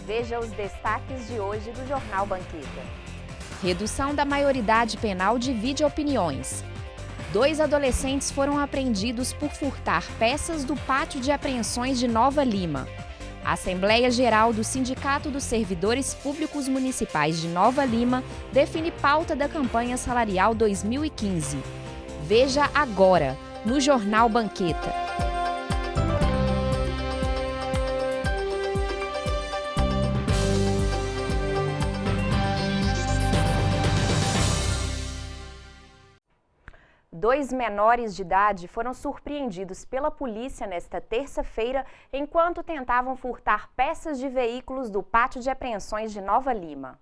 Veja os destaques de hoje do Jornal Banqueta. Redução da maioridade penal divide opiniões. 2 adolescentes foram apreendidos por furtar peças do pátio de apreensões de Nova Lima. A Assembleia Geral do Sindicato dos Servidores Públicos Municipais de Nova Lima define pauta da campanha salarial 2015. Veja agora, no Jornal Banqueta. Dois menores de idade foram surpreendidos pela polícia nesta terça-feira enquanto tentavam furtar peças de veículos do pátio de apreensões de Nova Lima.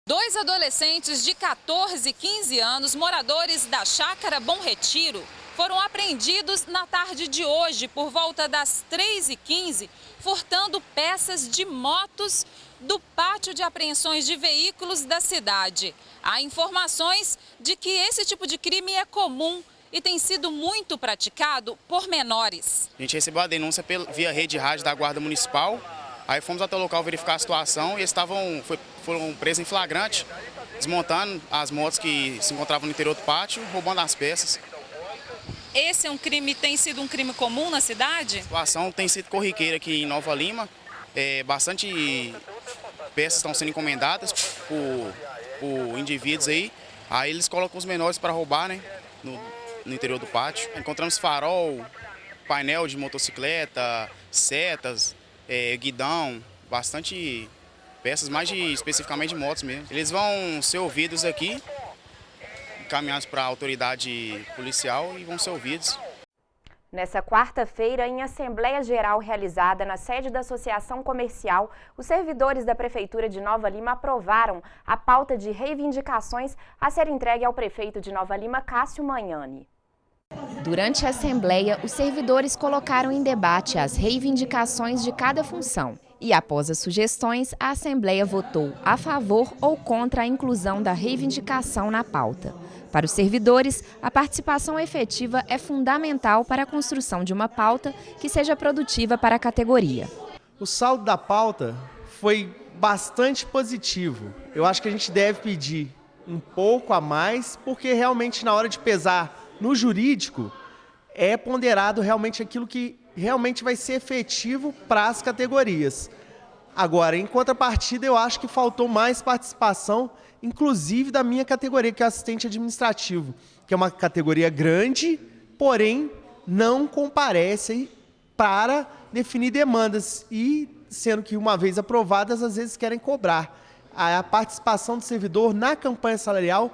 2 adolescentes de 14 e 15 anos, moradores da Chácara Bom Retiro, foram apreendidos na tarde de hoje, por volta das 3h15, furtando peças de motos do pátio de apreensões de veículos da cidade. Há informações de que esse tipo de crime é comum e tem sido muito praticado por menores. A gente recebeu a denúncia via rede de rádio da Guarda Municipal, aí fomos até o local verificar a situação e eles foram presos em flagrante, desmontando as motos que se encontravam no interior do pátio, roubando as peças. Esse é tem sido um crime comum na cidade? A situação tem sido corriqueira aqui em Nova Lima, bastante peças estão sendo encomendadas por indivíduos aí eles colocam os menores para roubar, né, no interior do pátio. Encontramos farol, painel de motocicleta, setas, guidão, bastante peças, especificamente de motos mesmo. Eles vão ser ouvidos aqui, encaminhados para a autoridade policial e vão ser ouvidos. Nessa quarta-feira, em Assembleia Geral realizada na sede da Associação Comercial, os servidores da Prefeitura de Nova Lima aprovaram a pauta de reivindicações a ser entregue ao prefeito de Nova Lima, Cássio Magnani. Durante a Assembleia, os servidores colocaram em debate as reivindicações de cada função. E após as sugestões, a Assembleia votou a favor ou contra a inclusão da reivindicação na pauta. Para os servidores, a participação efetiva é fundamental para a construção de uma pauta que seja produtiva para a categoria. O saldo da pauta foi bastante positivo. Eu acho que a gente deve pedir um pouco a mais, porque realmente na hora de pesar no jurídico, é ponderado realmente aquilo que realmente vai ser efetivo para as categorias. Agora, em contrapartida, eu acho que faltou mais participação, inclusive da minha categoria, que é assistente administrativo, que é uma categoria grande, porém não comparece para definir demandas e, sendo que uma vez aprovadas, às vezes querem cobrar. A participação do servidor na campanha salarial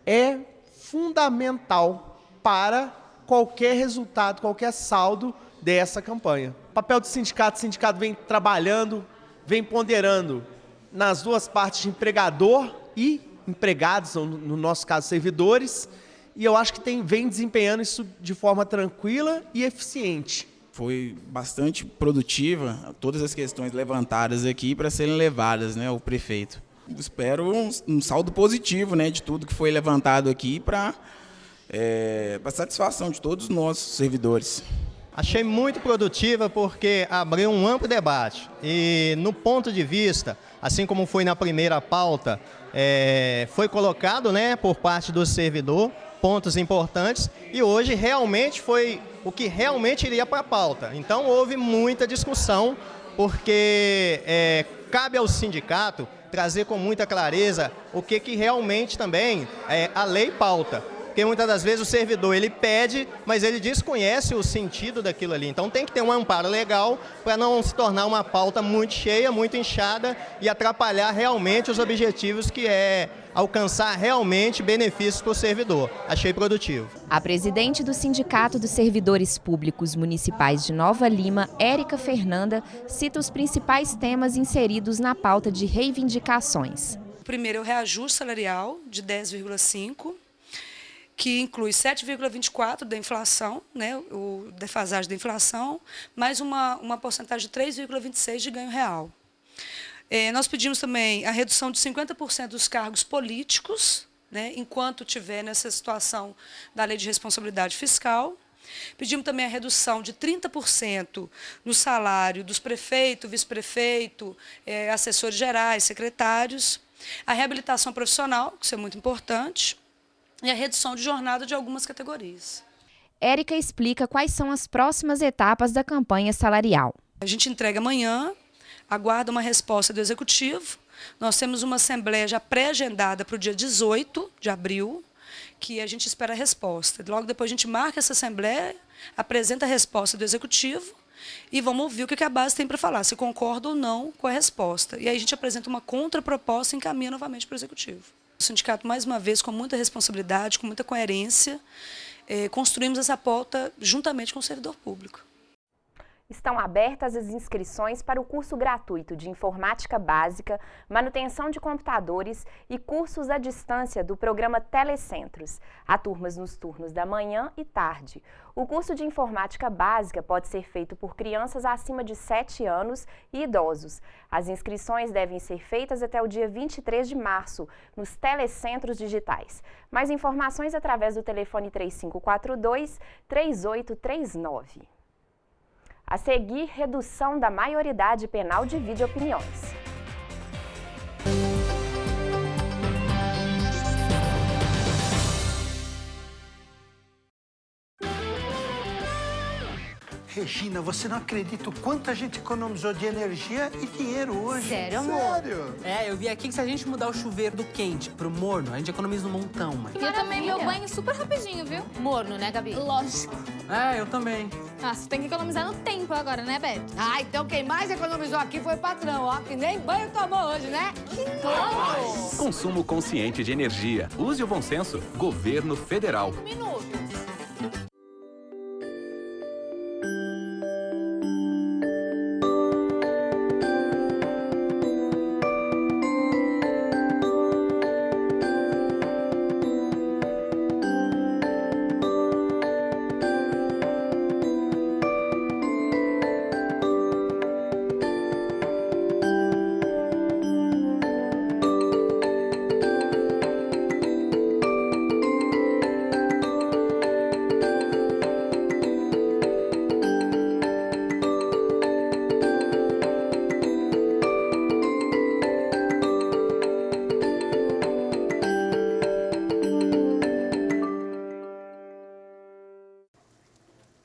é fundamental para qualquer resultado, qualquer saldo dessa campanha. O papel do sindicato, vem trabalhando, vem ponderando nas duas partes de empregador e empregados, no nosso caso servidores, e eu acho que vem desempenhando isso de forma tranquila e eficiente. Foi bastante produtiva todas as questões levantadas aqui para serem levadas, né, ao prefeito. Espero um saldo positivo, né, de tudo que foi levantado aqui para satisfação de todos os nossos servidores. Achei muito produtiva porque abriu um amplo debate e no ponto de vista, assim como foi na primeira pauta, foi colocado, né, por parte do servidor pontos importantes e hoje realmente foi o que realmente iria para a pauta. Então houve muita discussão porque cabe ao sindicato trazer com muita clareza o que realmente também a lei pauta. Porque muitas das vezes o servidor ele pede, mas ele desconhece o sentido daquilo ali. Então tem que ter um amparo legal para não se tornar uma pauta muito cheia, muito inchada e atrapalhar realmente os objetivos que é alcançar realmente benefícios para o servidor. Achei produtivo. A presidente do Sindicato dos Servidores Públicos Municipais de Nova Lima, Érica Fernanda, cita os principais temas inseridos na pauta de reivindicações. O primeiro é o reajuste salarial de 10,5%. Que inclui 7,24% da inflação, né, o defasagem da inflação, mais uma porcentagem de 3,26% de ganho real. Nós pedimos também a redução de 50% dos cargos políticos, né, enquanto tiver nessa situação da Lei de Responsabilidade Fiscal. Pedimos também a redução de 30% no salário dos prefeitos, vice-prefeito, assessores gerais, secretários, a reabilitação profissional, que isso é muito importante, e a redução de jornada de algumas categorias. Érica explica quais são as próximas etapas da campanha salarial. A gente entrega amanhã, aguarda uma resposta do Executivo. Nós temos uma assembleia já pré-agendada para o dia 18 de abril, que a gente espera a resposta. Logo depois a gente marca essa assembleia, apresenta a resposta do Executivo e vamos ouvir o que a base tem para falar, se concorda ou não com a resposta. E aí a gente apresenta uma contraproposta e encaminha novamente para o Executivo. O sindicato, mais uma vez, com muita responsabilidade, com muita coerência, construímos essa pauta juntamente com o servidor público. Estão abertas as inscrições para o curso gratuito de Informática Básica, Manutenção de Computadores e cursos à distância do programa Telecentros. Há turmas nos turnos da manhã e tarde. O curso de Informática Básica pode ser feito por crianças acima de 7 anos e idosos. As inscrições devem ser feitas até o dia 23 de março, nos Telecentros digitais. Mais informações através do telefone 3542-3839. A seguir, redução da maioridade penal de videoopiniões. Regina, você não acredita o quanto a gente economizou de energia e dinheiro hoje. Sério, amor? Sério? Eu vi aqui que se a gente mudar o chuveiro do quente pro morno, a gente economiza um montão, mãe. Eu também, meu banho super rapidinho, viu? Morno, né, Gabi? Lógico. Eu também. Você tem que economizar no tempo agora, né, Beto? Então quem mais economizou aqui foi o patrão, ó, que nem banho tomou hoje, né? Consumo consciente de energia. Use o bom senso. Governo Federal. Minutos.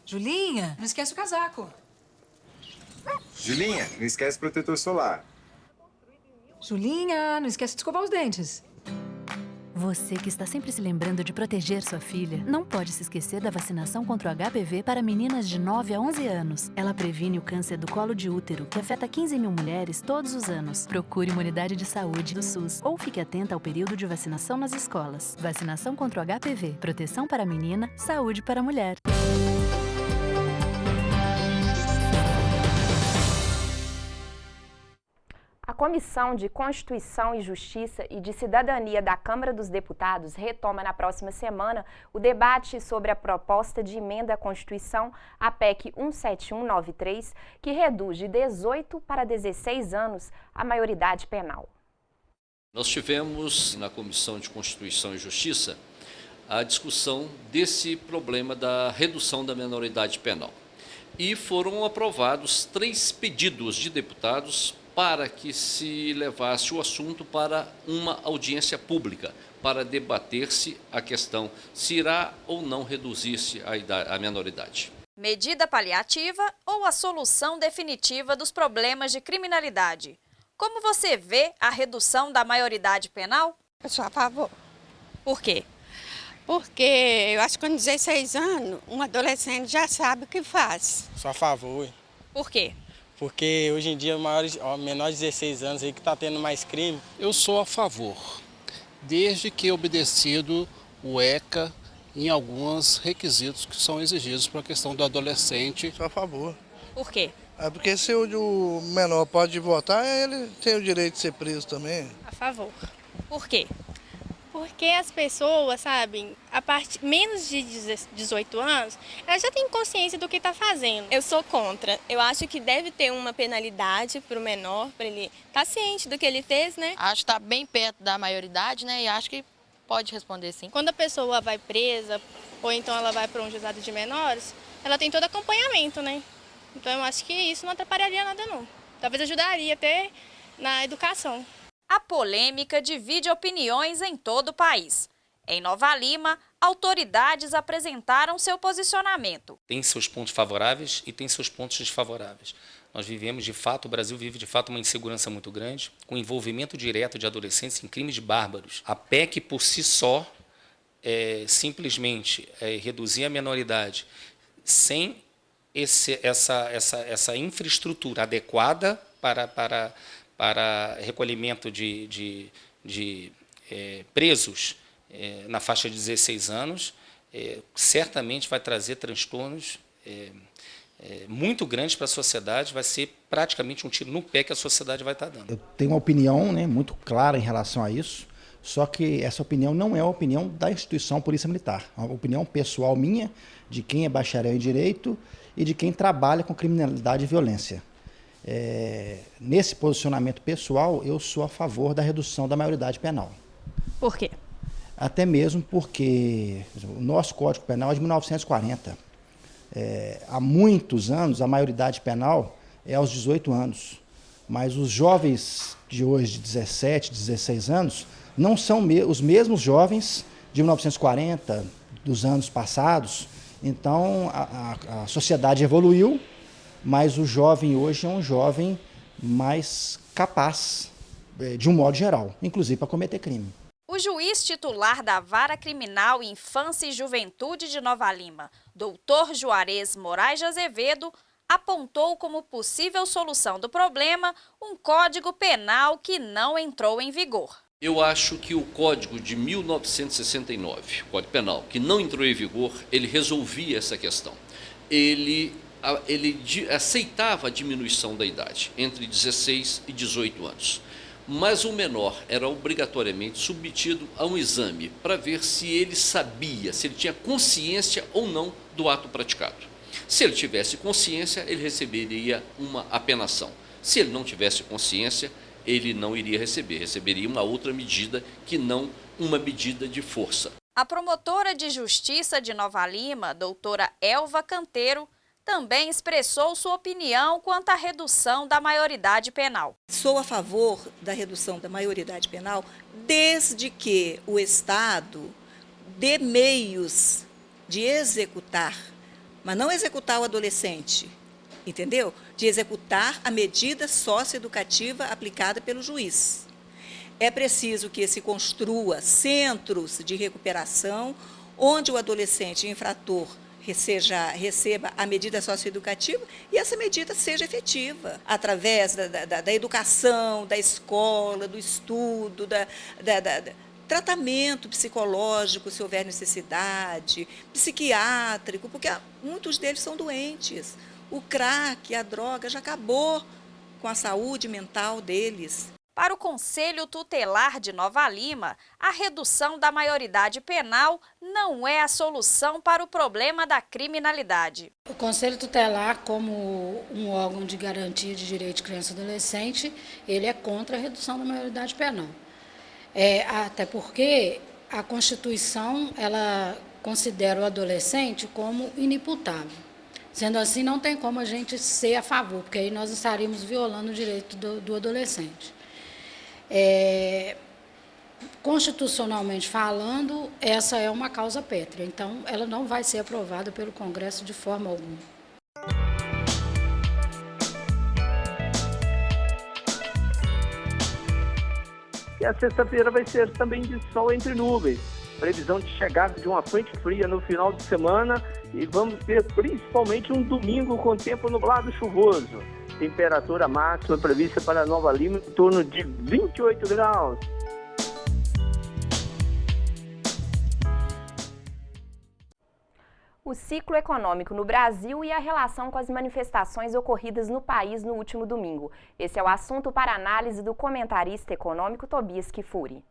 Julinha, não esquece o casaco. Julinha, não esquece o protetor solar. Julinha, não esquece de escovar os dentes. Você que está sempre se lembrando de proteger sua filha, não pode se esquecer da vacinação contra o HPV para meninas de 9 a 11 anos. Ela previne o câncer do colo de útero, que afeta 15 mil mulheres todos os anos. Procure uma unidade de saúde do SUS ou fique atenta ao período de vacinação nas escolas. Vacinação contra o HPV, proteção para a menina, saúde para a mulher. A Comissão de Constituição e Justiça e de Cidadania da Câmara dos Deputados retoma na próxima semana o debate sobre a proposta de emenda à Constituição, a PEC 17193, que reduz de 18 para 16 anos a maioridade penal. Nós tivemos na Comissão de Constituição e Justiça a discussão desse problema da redução da menoridade penal. E foram aprovados 3 pedidos de deputados para que se levasse o assunto para uma audiência pública, para debater-se a questão se irá ou não reduzir-se a menoridade. Medida paliativa ou a solução definitiva dos problemas de criminalidade? Como você vê a redução da maioridade penal? Eu sou a favor. Por quê? Porque eu acho que com 16 anos, um adolescente já sabe o que faz. Sou a favor. Por quê? Porque hoje em dia, menores de 16 anos aí que está tendo mais crime. Eu sou a favor, desde que obedecido o ECA em alguns requisitos que são exigidos para a questão do adolescente. Sou a favor. Por quê? Porque se o menor pode votar, ele tem o direito de ser preso também. A favor. Por quê? Porque as pessoas, sabem, menos de 18 anos, elas já têm consciência do que está fazendo. Eu sou contra. Eu acho que deve ter uma penalidade para o menor, para ele estar ciente do que ele fez, né? Acho que está bem perto da maioridade, né? E acho que pode responder sim. Quando a pessoa vai presa ou então ela vai para um juizado de menores, ela tem todo acompanhamento, né? Então eu acho que isso não atrapalharia nada não. Talvez ajudaria até na educação. A polêmica divide opiniões em todo o país. Em Nova Lima, autoridades apresentaram seu posicionamento. Tem seus pontos favoráveis e tem seus pontos desfavoráveis. Nós vivemos, de fato, o Brasil vive, de fato, uma insegurança muito grande, com envolvimento direto de adolescentes em crimes bárbaros. A PEC, por si só, simplesmente reduzir a menoridade sem essa infraestrutura adequada para recolhimento de presos na faixa de 16 anos, certamente vai trazer transtornos muito grandes para a sociedade, vai ser praticamente um tiro no pé que a sociedade vai estar dando. Eu tenho uma opinião, né, muito clara em relação a isso, só que essa opinião não é a opinião da instituição Polícia Militar, é uma opinião pessoal minha, de quem é bacharel em Direito e de quem trabalha com criminalidade e violência. Nesse posicionamento pessoal, eu sou a favor da redução da maioridade penal. Por quê? Até mesmo porque o nosso Código Penal é de 1940. Há muitos anos, a maioridade penal é aos 18 anos. Mas os jovens de hoje, de 17, 16 anos, não são os mesmos jovens de 1940, dos anos passados. Então, a sociedade evoluiu, mas o jovem hoje é um jovem mais capaz, de um modo geral, inclusive para cometer crime. O juiz titular da Vara Criminal Infância e Juventude de Nova Lima, Dr. Juarez Moraes de Azevedo, apontou como possível solução do problema um Código Penal que não entrou em vigor. Eu acho que o Código de 1969, Código Penal, que não entrou em vigor, ele resolvia essa questão. Ele aceitava a diminuição da idade, entre 16 e 18 anos. Mas o menor era obrigatoriamente submetido a um exame para ver se ele sabia, se ele tinha consciência ou não do ato praticado. Se ele tivesse consciência, ele receberia uma apenação. Se ele não tivesse consciência, ele não iria receberia uma outra medida que não uma medida de força. A promotora de Justiça de Nova Lima, doutora Elva Canteiro, também expressou sua opinião quanto à redução da maioridade penal. Sou a favor da redução da maioridade penal desde que o Estado dê meios de executar, mas não executar o adolescente, entendeu? De executar a medida socioeducativa aplicada pelo juiz. É preciso que se construa centros de recuperação, onde o adolescente infrator receba a medida socioeducativa e essa medida seja efetiva, através da educação, da escola, do estudo, tratamento psicológico, se houver necessidade, psiquiátrico, porque muitos deles são doentes. O crack, a droga já acabou com a saúde mental deles. Para o Conselho Tutelar de Nova Lima, a redução da maioridade penal não é a solução para o problema da criminalidade. O Conselho Tutelar, como um órgão de garantia de direito de criança e adolescente, ele é contra a redução da maioridade penal. Até porque a Constituição ela considera o adolescente como inimputável. Sendo assim, não tem como a gente ser a favor, porque aí nós estaríamos violando o direito do adolescente. Constitucionalmente falando, essa é uma causa pétrea, então ela não vai ser aprovada pelo Congresso de forma alguma. E a sexta-feira vai ser também de sol entre nuvens. Previsão de chegada de uma frente fria no final de semana e vamos ter principalmente um domingo com tempo nublado chuvoso. Temperatura máxima prevista para Nova Lima em torno de 28 graus. O ciclo econômico no Brasil e a relação com as manifestações ocorridas no país no último domingo. Esse é o assunto para análise do comentarista econômico Tobias Kifuri.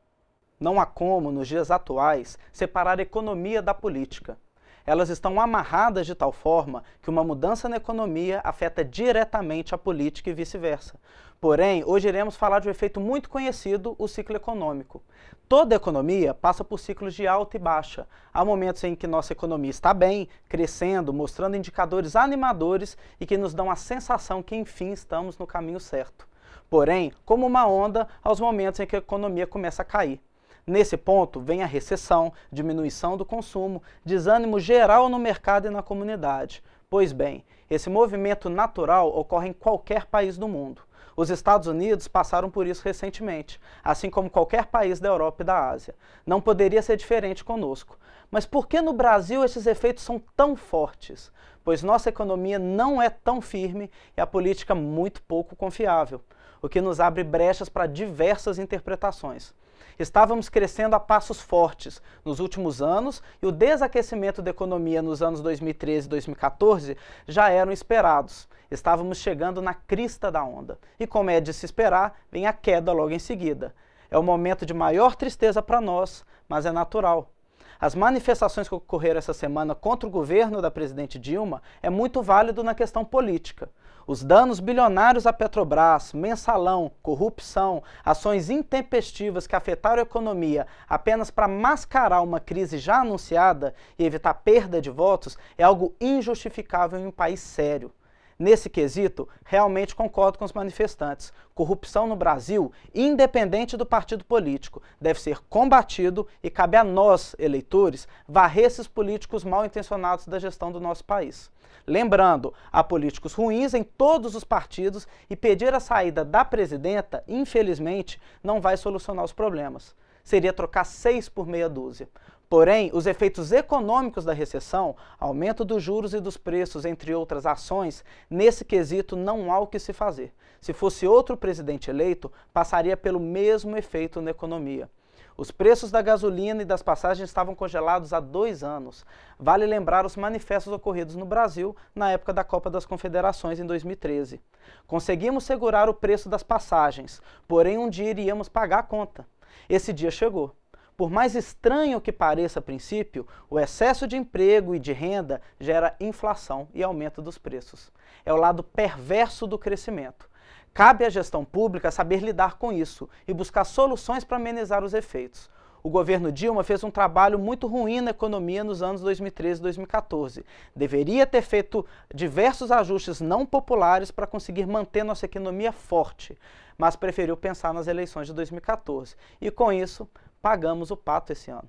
Não há como, nos dias atuais, separar a economia da política. Elas estão amarradas de tal forma que uma mudança na economia afeta diretamente a política e vice-versa. Porém, hoje iremos falar de um efeito muito conhecido, o ciclo econômico. Toda economia passa por ciclos de alta e baixa. Há momentos em que nossa economia está bem, crescendo, mostrando indicadores animadores e que nos dão a sensação que, enfim, estamos no caminho certo. Porém, como uma onda, aos momentos em que a economia começa a cair. Nesse ponto, vem a recessão, diminuição do consumo, desânimo geral no mercado e na comunidade. Pois bem, esse movimento natural ocorre em qualquer país do mundo. Os Estados Unidos passaram por isso recentemente, assim como qualquer país da Europa e da Ásia. Não poderia ser diferente conosco. Mas por que no Brasil esses efeitos são tão fortes? Pois nossa economia não é tão firme e a política muito pouco confiável, o que nos abre brechas para diversas interpretações. Estávamos crescendo a passos fortes nos últimos anos e o desaquecimento da economia nos anos 2013 e 2014 já eram esperados. Estávamos chegando na crista da onda. E como é de se esperar, vem a queda logo em seguida. É o momento de maior tristeza para nós, mas é natural. As manifestações que ocorreram essa semana contra o governo da presidente Dilma é muito válido na questão política. Os danos bilionários à Petrobras, mensalão, corrupção, ações intempestivas que afetaram a economia apenas para mascarar uma crise já anunciada e evitar perda de votos é algo injustificável em um país sério. Nesse quesito, realmente concordo com os manifestantes. Corrupção no Brasil, independente do partido político, deve ser combatido e cabe a nós, eleitores, varrer esses políticos mal intencionados da gestão do nosso país. Lembrando, há políticos ruins em todos os partidos e pedir a saída da presidenta, infelizmente, não vai solucionar os problemas. Seria trocar 6 por meia dúzia. Porém, os efeitos econômicos da recessão, aumento dos juros e dos preços, entre outras ações, nesse quesito não há o que se fazer. Se fosse outro presidente eleito, passaria pelo mesmo efeito na economia. Os preços da gasolina e das passagens estavam congelados há 2 anos. Vale lembrar os manifestos ocorridos no Brasil na época da Copa das Confederações em 2013. Conseguimos segurar o preço das passagens, porém um dia iríamos pagar a conta. Esse dia chegou. Por mais estranho que pareça a princípio, o excesso de emprego e de renda gera inflação e aumento dos preços. É o lado perverso do crescimento. Cabe à gestão pública saber lidar com isso e buscar soluções para amenizar os efeitos. O governo Dilma fez um trabalho muito ruim na economia nos anos 2013 e 2014. Deveria ter feito diversos ajustes não populares para conseguir manter nossa economia forte, mas preferiu pensar nas eleições de 2014. E com isso, pagamos o pato esse ano.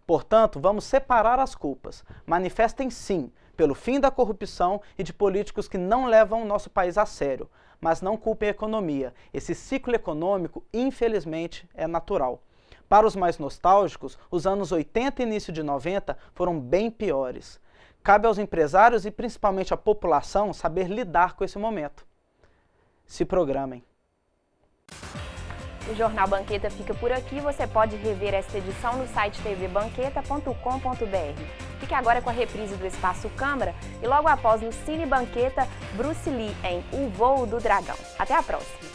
Portanto, vamos separar as culpas. Manifestem sim pelo fim da corrupção e de políticos que não levam o nosso país a sério, mas não culpem a economia. Esse ciclo econômico, infelizmente, é natural. Para os mais nostálgicos, os anos 80 e início de 90 foram bem piores. Cabe aos empresários e principalmente à população saber lidar com esse momento. Se programem. O Jornal Banqueta fica por aqui. Você pode rever esta edição no site tvbanqueta.com.br. Fique agora com a reprise do Espaço Câmara e logo após no Cine Banqueta, Bruce Lee em O Voo do Dragão. Até a próxima!